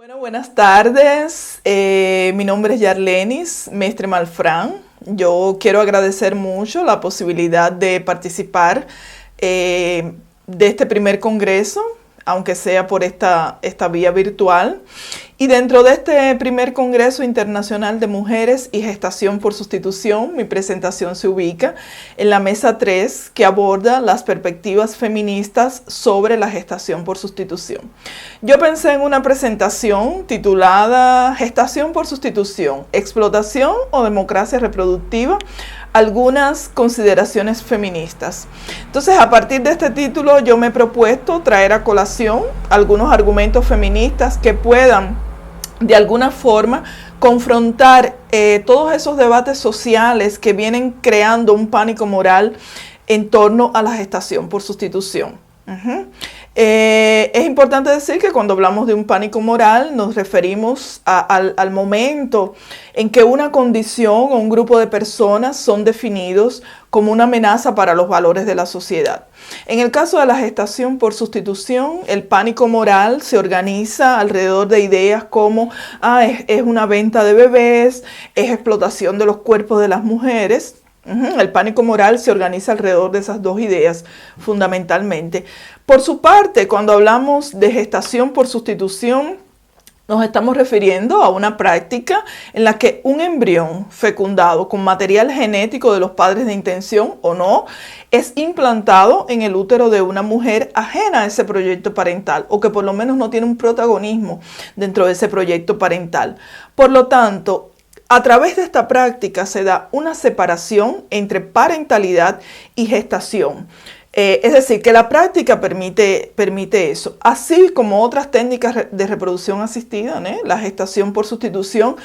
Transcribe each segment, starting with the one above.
Bueno, buenas tardes. Mi nombre es Yarlenis Mestre Malfrán. Yo quiero agradecer mucho la posibilidad de participar de este primer congreso, aunque sea por esta vía virtual. Y dentro de este primer Congreso Internacional de Mujeres y Gestación por Sustitución, mi presentación se ubica en la mesa 3, que aborda las perspectivas feministas sobre la gestación por sustitución. Yo pensé en una presentación titulada Gestación por sustitución, explotación o democracia reproductiva, algunas consideraciones feministas. Entonces, a partir de este título, yo me he propuesto traer a colación algunos argumentos feministas que puedan de alguna forma confrontar todos esos debates sociales que vienen creando un pánico moral en torno a la gestación por sustitución. Es importante decir que cuando hablamos de un pánico moral nos referimos al momento en que una condición o un grupo de personas son definidos como una amenaza para los valores de la sociedad. En el caso de la gestación por sustitución, el pánico moral se organiza alrededor de ideas como es una venta de bebés, es explotación de los cuerpos de las mujeres. El pánico moral se organiza alrededor de esas dos ideas fundamentalmente. Por su parte, cuando hablamos de gestación por sustitución, nos estamos refiriendo a una práctica en la que un embrión fecundado con material genético de los padres de intención o no es implantado en el útero de una mujer ajena a ese proyecto parental o que por lo menos no tiene un protagonismo dentro de ese proyecto parental. Por lo tanto, a través de esta práctica se da una separación entre parentalidad y gestación. Es decir, que la práctica permite eso, así como otras técnicas de reproducción asistida, la gestación por sustitución,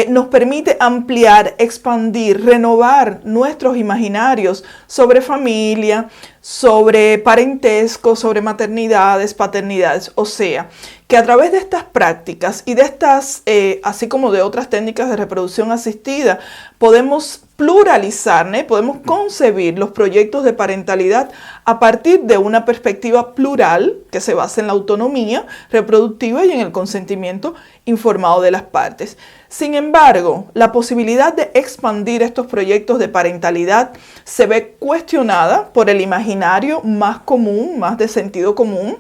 nos permite ampliar, expandir, renovar nuestros imaginarios sobre familia, sobre parentesco, sobre maternidades, paternidades. O sea, que a través de estas prácticas y de estas, así como de otras técnicas de reproducción asistida, podemos pluralizar, podemos concebir los proyectos de parentalidad a partir de una perspectiva plural que se basa en la autonomía reproductiva y en el consentimiento informado de las partes. Sin embargo, la posibilidad de expandir estos proyectos de parentalidad se ve cuestionada por el imaginario más común, más de sentido común,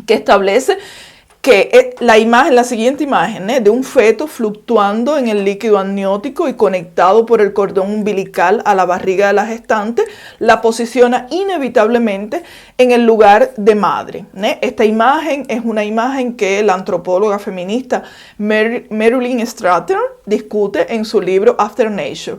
que establece que la siguiente imagen de un feto fluctuando en el líquido amniótico y conectado por el cordón umbilical a la barriga de la gestante, la posiciona inevitablemente en el lugar de madre. Esta imagen es una imagen que la antropóloga feminista Marilyn Strater discute en su libro After Nature.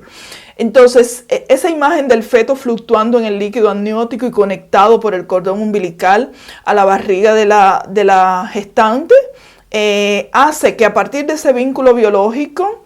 Entonces, esa imagen del feto fluctuando en el líquido amniótico y conectado por el cordón umbilical a la barriga de la gestante hace que a partir de ese vínculo biológico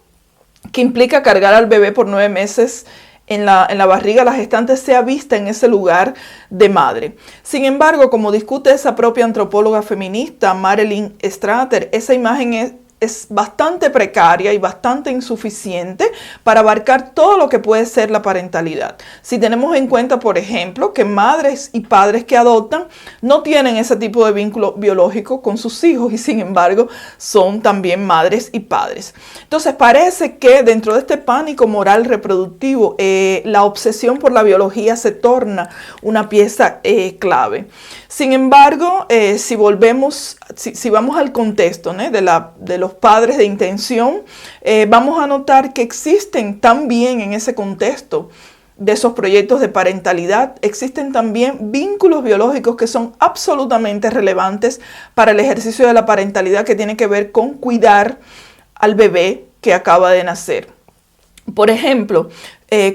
que implica cargar al bebé por 9 meses en la barriga de la gestante sea vista en ese lugar de madre. Sin embargo, como discute esa propia antropóloga feminista Marilyn Strater, esa imagen es bastante precaria y bastante insuficiente para abarcar todo lo que puede ser la parentalidad. Si tenemos en cuenta, por ejemplo, que madres y padres que adoptan no tienen ese tipo de vínculo biológico con sus hijos y sin embargo son también madres y padres. Entonces parece que dentro de este pánico moral reproductivo la obsesión por la biología se torna una pieza clave. Sin embargo, si vamos al contexto de los padres de intención, vamos a notar que existen también en ese contexto de esos proyectos de parentalidad, existen también vínculos biológicos que son absolutamente relevantes para el ejercicio de la parentalidad, que tiene que ver con cuidar al bebé que acaba de nacer. Por ejemplo,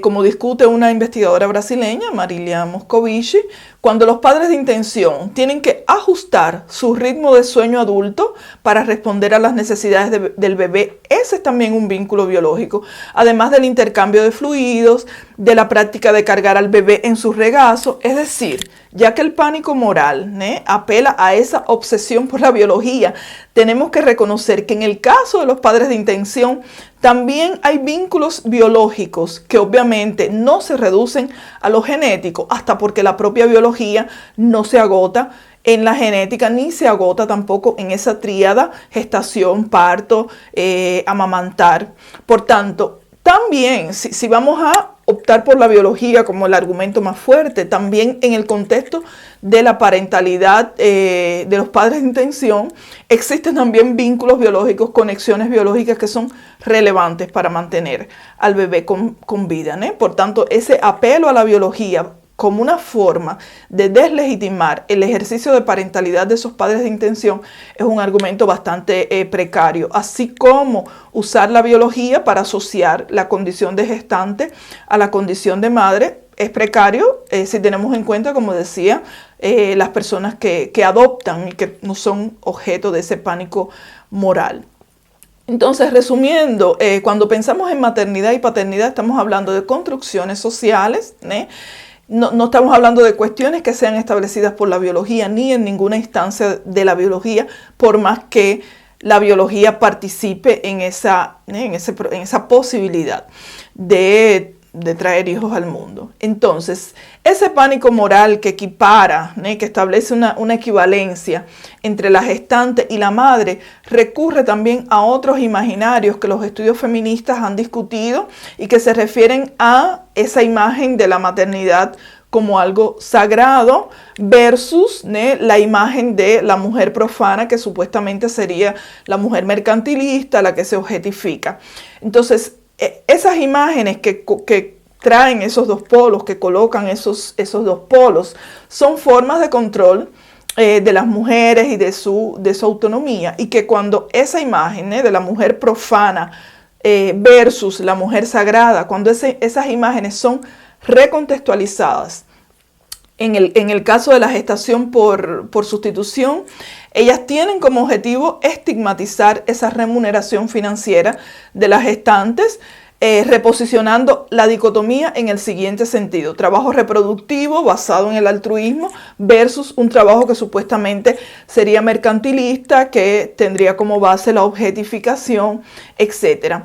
como discute una investigadora brasileña, Marilia Moscovici, cuando los padres de intención tienen que ajustar su ritmo de sueño adulto para responder a las necesidades del bebé, ese es también un vínculo biológico, además del intercambio de fluidos, de la práctica de cargar al bebé en su regazo. Es decir, ya que el pánico moral apela a esa obsesión por la biología, tenemos que reconocer que en el caso de los padres de intención también hay vínculos biológicos que obviamente no se reducen a lo genético, hasta porque la propia biología no se agota en la genética, ni se agota tampoco en esa tríada: gestación, parto, amamantar. Por tanto, también, si vamos a optar por la biología como el argumento más fuerte, también en el contexto de la parentalidad de los padres de intención, existen también vínculos biológicos, conexiones biológicas que son relevantes para mantener al bebé con vida, ¿no? Por tanto, ese apelo a la biología como una forma de deslegitimar el ejercicio de parentalidad de esos padres de intención es un argumento bastante precario, así como usar la biología para asociar la condición de gestante a la condición de madre es precario si tenemos en cuenta, como decía, las personas que adoptan y que no son objeto de ese pánico moral. Entonces, resumiendo, cuando pensamos en maternidad y paternidad estamos hablando de construcciones sociales, ¿eh? No estamos hablando de cuestiones que sean establecidas por la biología ni en ninguna instancia de la biología, por más que la biología participe en esa posibilidad de traer hijos al mundo. Entonces, ese pánico moral que equipara, que establece una equivalencia entre la gestante y la madre, recurre también a otros imaginarios que los estudios feministas han discutido y que se refieren a esa imagen de la maternidad como algo sagrado versus la imagen de la mujer profana, que supuestamente sería la mujer mercantilista, la que se objetifica. Entonces, esas imágenes que traen esos dos polos, que colocan esos dos polos, son formas de control de las mujeres y de su autonomía, y que cuando esa imagen de la mujer profana versus la mujer sagrada, cuando esas imágenes son recontextualizadas, en el caso de la gestación por sustitución, ellas tienen como objetivo estigmatizar esa remuneración financiera de las gestantes, reposicionando la dicotomía en el siguiente sentido: trabajo reproductivo basado en el altruismo versus un trabajo que supuestamente sería mercantilista, que tendría como base la objetificación, etc.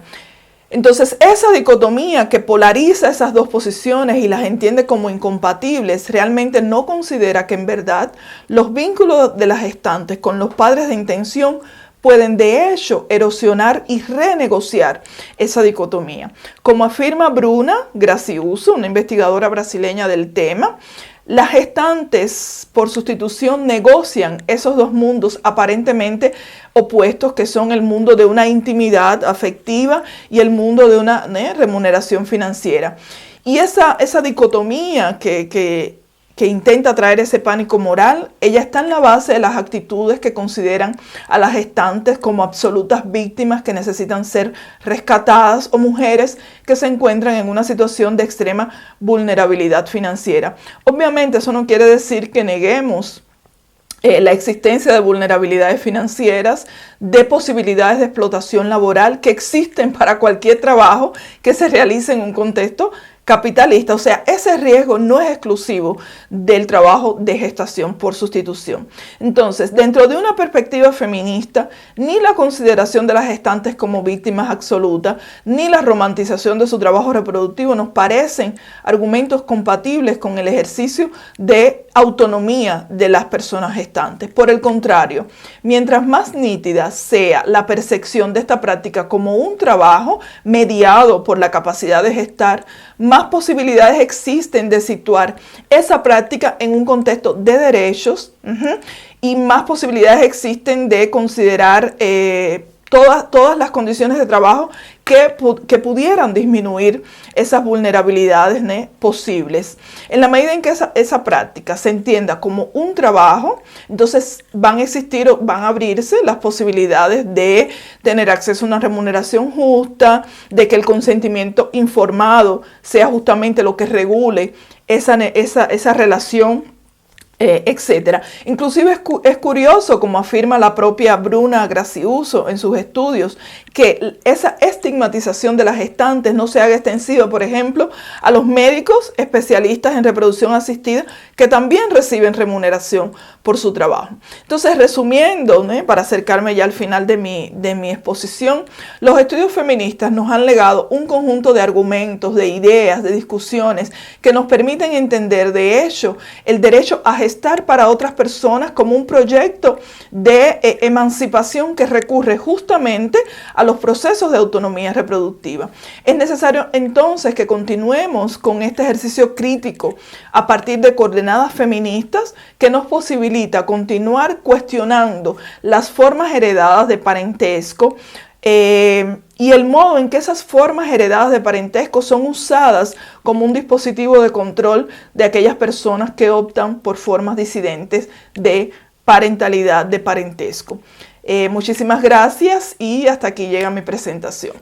Entonces, esa dicotomía que polariza esas dos posiciones y las entiende como incompatibles, realmente no considera que en verdad los vínculos de las gestantes con los padres de intención pueden de hecho erosionar y renegociar esa dicotomía. Como afirma Bruna Graciuso, una investigadora brasileña del tema, las gestantes por sustitución negocian esos dos mundos aparentemente opuestos, que son el mundo de una intimidad afectiva y el mundo de una remuneración financiera. Y esa dicotomía que intenta traer ese pánico moral, ella está en la base de las actitudes que consideran a las gestantes como absolutas víctimas que necesitan ser rescatadas, o mujeres que se encuentran en una situación de extrema vulnerabilidad financiera. Obviamente eso no quiere decir que neguemos la existencia de vulnerabilidades financieras, de posibilidades de explotación laboral que existen para cualquier trabajo que se realice en un contexto capitalista. O sea, ese riesgo no es exclusivo del trabajo de gestación por sustitución. Entonces, dentro de una perspectiva feminista, ni la consideración de las gestantes como víctimas absolutas, ni la romantización de su trabajo reproductivo nos parecen argumentos compatibles con el ejercicio de autonomía de las personas gestantes. Por el contrario, mientras más nítida sea la percepción de esta práctica como un trabajo mediado por la capacidad de gestar, más posibilidades existen de situar esa práctica en un contexto de derechos, y más posibilidades existen de considerar todas las condiciones de trabajo que pudieran disminuir esas vulnerabilidades posibles. En la medida en que esa práctica se entienda como un trabajo, entonces van a abrirse las posibilidades de tener acceso a una remuneración justa, de que el consentimiento informado sea justamente lo que regule esa relación, etcétera. Inclusive es curioso, como afirma la propia Bruna Graciuso en sus estudios, que esa estigmatización de las gestantes no se haga extensiva, por ejemplo, a los médicos especialistas en reproducción asistida, que también reciben remuneración por su trabajo. Entonces, resumiendo, para acercarme ya al final de mi exposición, los estudios feministas nos han legado un conjunto de argumentos, de ideas, de discusiones que nos permiten entender, de hecho, el derecho a gestar para otras personas como un proyecto de emancipación que recurre justamente a los procesos de autonomía reproductiva. Es necesario entonces que continuemos con este ejercicio crítico a partir de coordenadas feministas que nos posibilita continuar cuestionando las formas heredadas de parentesco, y el modo en que esas formas heredadas de parentesco son usadas como un dispositivo de control de aquellas personas que optan por formas disidentes de parentalidad, de parentesco. Muchísimas gracias y hasta aquí llega mi presentación.